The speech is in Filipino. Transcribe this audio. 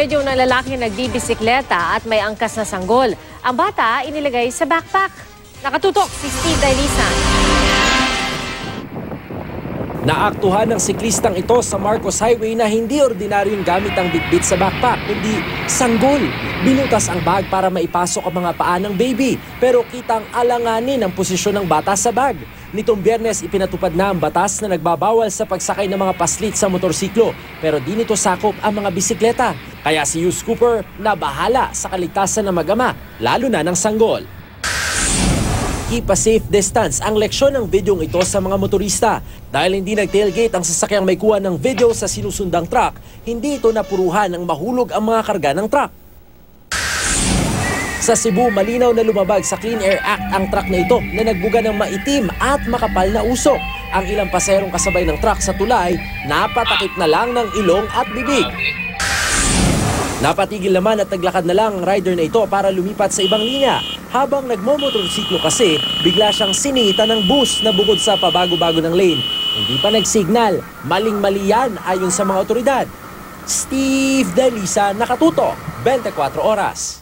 video ng lalaki nagbibisikleta at may angkas na sanggol. Ang bata inilagay sa backpack. Nakatutok si Steve Dailisan. Naaktuhan ng siklistang ito sa Marcos Highway na hindi ordinaryong gamit ang bitbit sa backpack, kundi sanggol. Binutas ang bag para maipasok ang mga paa ng baby, pero kitang alanganin ang posisyon ng bata sa bag. Nitong Biyernes, ipinatupad na ang batas na nagbabawal sa pagsakay ng mga paslit sa motorsiklo, pero di nito sakop ang mga bisikleta. Kaya si Hughes Cooper na bahala sa kaligtasan ng mag-ama, lalo na ng sanggol. Keep a safe distance ang leksyon ng videong ito sa mga motorista. Dahil hindi nag-tailgate ang sasakyang may kuha ng video sa sinusundang truck, hindi ito napuruhan ng mahulog ang mga karga ng truck. Sa Cebu, malinaw na lumabag sa Clean Air Act ang truck na ito na nagbuga ng maitim at makapal na usok. Ang ilang paserong kasabay ng truck sa tulay, napatakip na lang ng ilong at bibig. Napatigil naman at naglakad na lang ang rider na ito para lumipat sa ibang linya. Habang nagmomotorsiklo kasi, bigla siyang sinita ng bus na bukod sa pabago-bago ng lane. Hindi pa nagsignal, maling-mali yan ayon sa mga otoridad. Steve Dailisan, Nakatutok, 24 Oras.